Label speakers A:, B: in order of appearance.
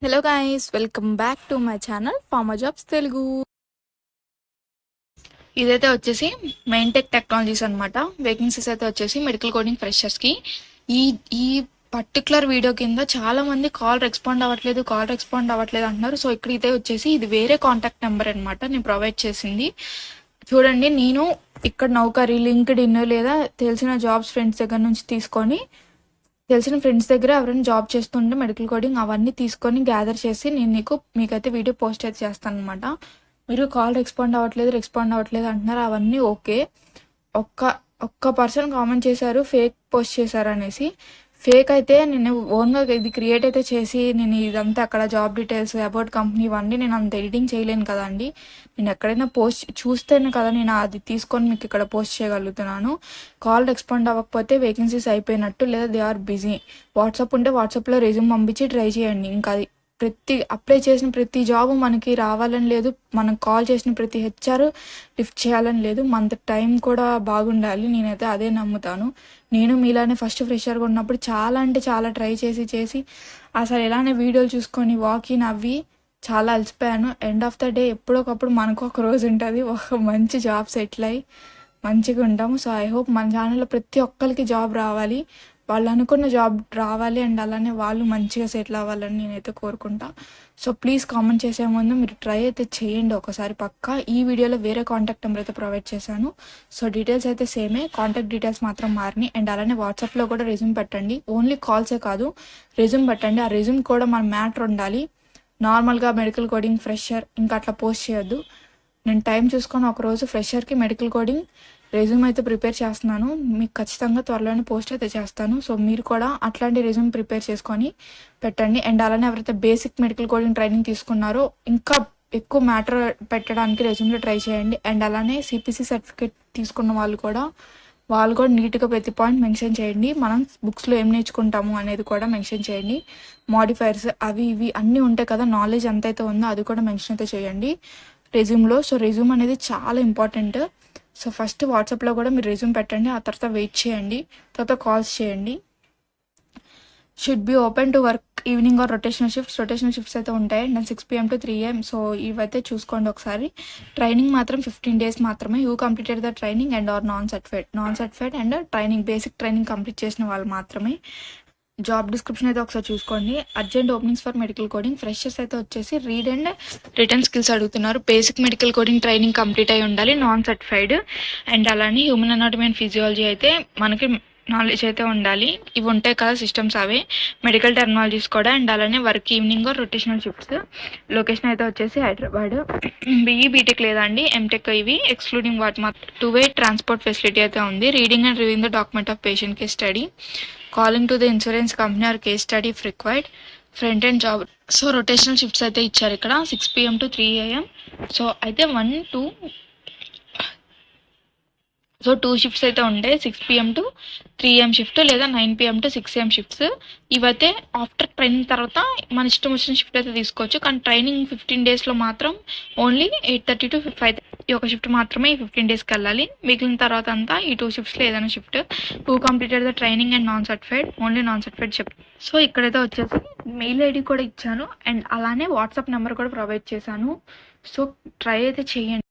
A: Hello guys, welcome back to my channel farmer jobs Telugu. ఇదైతే వచ్చేసి మెయిన్టెక్ technologies అనమాట. Vacancies అయితే వచ్చేసి మెడికల్ కోడింగ్ ఫ్రెషర్స్కి. ఈ ఈ పర్టికులర్ వీడియో కింద చాలా మంది కాల్ రెస్పాండ్ అవ్వట్లేదు అంటున్నారు. సో ఇక్కడ ఇదే వచ్చేసి ఇది వేరే కాంటాక్ట్ నెంబర్ అనమాట నేను ప్రొవైడ్ చేసింది. చూడండి, నేను ఇక్కడ నౌకరీ, లింక్డ్ ఇన్ లేదా తెలిసిన జాబ్స్ ఫ్రెండ్స్ దగ్గర నుంచి తీసుకొని, తెలిసిన ఫ్రెండ్స్ దగ్గర ఎవరైనా జాబ్ చేస్తుంటే మెడికల్ కోడింగ్ అవన్నీ తీసుకొని గ్యాదర్ చేసి నేను మీకైతే వీడియో పోస్ట్ అయితే చేస్తాను అనమాట. మీరు కాల్ రెస్పాండ్ అవ్వట్లేదు అంటున్నారు. అవన్నీ ఓకే. ఒక్క పర్సన్ కామెంట్ చేశారు ఫేక్ పోస్ట్ చేశారు అనేసి. ఫేక్ అయితే నేను ఓన్గా ఇది క్రియేట్ అయితే చేసి నేను ఇదంతా అక్కడ జాబ్ డీటెయిల్స్, అబౌట్ కంపెనీ ఇవన్నీ నేను అంత ఎడిటింగ్ చేయలేను కదండి. నేను ఎక్కడైనా పోస్ట్ చూస్తేనే కదా నేను అది తీసుకొని మీకు ఇక్కడ పోస్ట్ చేయగలుగుతున్నాను. కాల్ రెస్పాండ్ అవ్వకపోతే వేకెన్సీస్ అయిపోయినట్టు, లేదా దే ఆర్ బిజీ. వాట్సాప్ ఉంటే వాట్సాప్లో రెజ్యూమ్ పంపించి ట్రై చేయండి. ఇంకా అది అప్లై చేసిన ప్రతి జాబ్ మనకి రావాలని లేదు, మనం కాల్ చేసిన ప్రతి హెచ్ఆర్ లిఫ్ట్ చేయాలని లేదు. మన టైం కూడా బాగుండాలి. నేనైతే అదే నమ్ముతాను. నేను మీలానే ఫస్ట్ ఫ్రెషర్గా ఉన్నప్పుడు చాలా అంటే చాలా ట్రై చేసి అసలు ఎలానే వీడియోలు చూసుకొని వాకిన్ అవ్వి చాలా అలసిపోయాను. ఎండ్ ఆఫ్ ద డే ఎప్పుడొకప్పుడు మనకు ఒక రోజు ఉంటుంది, ఒక మంచి జాబ్ సెటిల్ అయ్యి మంచిగా ఉంటాము. సో ఐ హోప్ మన ఛానల్లో ప్రతి ఒక్కరికి జాబ్ రావాలి, వాళ్ళు అనుకున్న జాబ్ రావాలి, అండ్ అలానే వాళ్ళు మంచిగా సెటిల్ అవ్వాలని నేనైతే కోరుకుంటా. సో ప్లీజ్ కామెంట్ చేసే ముందు మీరు ట్రై అయితే చేయండి ఒకసారి పక్కా. ఈ వీడియోలో వేరే కాంటాక్ట్ నెంబర్ అయితే ప్రొవైడ్ చేశాను. సో డీటెయిల్స్ అయితే సేమే, కాంటాక్ట్ డీటెయిల్స్ మాత్రం మారినాయి. అండ్ అలానే వాట్సాప్లో కూడా రెజ్యూమ్ పెట్టండి. ఓన్లీ కాల్సే కాదు, రెజ్యూమ్ పెట్టండి. ఆ రెజ్యూమ్ కూడా మన మ్యాటర్ ఉండాలి. నార్మల్గా మెడికల్ కోడింగ్ ఫ్రెషర్ ఇంకా అట్లా పోస్ట్ చేయొద్దు. నేను టైం చూసుకొని ఒకరోజు ఫ్రెషర్కి మెడికల్ కోడింగ్ రెజ్యూమ్ అయితే ప్రిపేర్ చేస్తున్నాను. మీకు ఖచ్చితంగా త్వరలోనే పోస్ట్ అయితే చేస్తాను. సో మీరు కూడా అట్లాంటి రెజ్యూమ్ ప్రిపేర్ చేసుకొని పెట్టండి. అండ్ అలానే ఎవరైతే బేసిక్ మెడికల్ కోడింగ్ ట్రైనింగ్ తీసుకున్నారో ఇంకా ఎక్కువ మ్యాటర్ పెట్టడానికి రెజ్యూమ్లో ట్రై చేయండి. అండ్ అలానే సిపిసి సర్టిఫికేట్ తీసుకున్న వాళ్ళు కూడా నీట్గా ప్రతి పాయింట్ మెన్షన్ చేయండి. మనం బుక్స్లో ఏం నేర్చుకుంటాము అనేది కూడా మెన్షన్ చేయండి. మాడిఫైర్స్ అవి ఇవి అన్నీ ఉంటాయి కదా, నాలెడ్జ్ ఎంతైతే ఉందో అది కూడా మెన్షన్ అయితే చేయండి రెజ్యూమ్లో. సో రెజ్యూమ్ అనేది చాలా ఇంపార్టెంట్. సో ఫస్ట్ వాట్సాప్లో కూడా మీరు రెజ్యూమ్ పెట్టండి, ఆ తర్వాత వెయిట్ చేయండి, తర్వాత కాల్స్ చేయండి. Should be open to work evening or rotational shifts అయితే ఉంటాయి. And 6 PM to 3 AM. So ఇవైతే చూసుకోండి ఒకసారి. ట్రైనింగ్ మాత్రం 15 days మాత్రమే. You completed the training and or non certified and training, basic training complete చేసిన వాళ్ళు మాత్రమే. జాబ్ డిస్క్రిప్షన్ అయితే ఒకసారి చూసుకోండి. Urgent openings for medical coding freshers అయితే వచ్చేసి రీడ్ అండ్ రిటర్న్ స్కిల్స్ అడుగుతున్నారు. Basic medical coding training complete అయి ఉండాలి, నాన్ సర్టిఫైడ్. అండ్ అలానే హ్యూమన్ అనాటమీ అండ్ ఫిజియాలజీ అయితే మనకి నాలెడ్జ్ అయితే ఉండాలి. ఇవి ఉంటాయి కదా సిస్టమ్స్, అవే మెడికల్ టెక్నాలజీస్ కూడా. అండ్ అలానే work evening rotational shifts. Location అయితే వచ్చేసి హైదరాబాద్. బీఈ బీటెక్ లేదండి, ఎంటెక్ ఇవి ఎక్స్క్లూడింగ్ వాట్ మాత్రం. 2-way ట్రాన్స్పోర్ట్ ఫెసిలిటీ అయితే ఉంది. Reading and reviewing the document of patient case study. Calling to the insurance company or case study if required. Front and job. So rotational shifts అయితే ఇచ్చారు ఇక్కడ, 6 PM to 3 AM. So అయితే 2 shifts అయితే ఉంటాయి. 6 PM to 3 AM shift, లేదా 9 PM to 6 AM shifts. ఇవైతే after training తర్వాత మన ఇష్టం వచ్చిన షిఫ్ట్ అయితే తీసుకోవచ్చు. కానీ ట్రైనింగ్ 15 daysలో మాత్రం ఓన్లీ 8:30 to 5. ఈ ఒక షిఫ్ట్ మాత్రమే ఈ 15 daysకి వెళ్ళాలి. మిగిలిన తర్వాత అంతా ఈ 2 షిఫ్ట్స్లో ఏదైనా shift. Who completed the training and non certified, only non certified shift. So ఇక్కడైతే వచ్చేసి మెయిల్ ఐడి కూడా ఇచ్చాను, అండ్ అలానే వాట్సాప్ నెంబర్ కూడా ప్రొవైడ్ చేశాను. సో ట్రై అయితే చేయండి.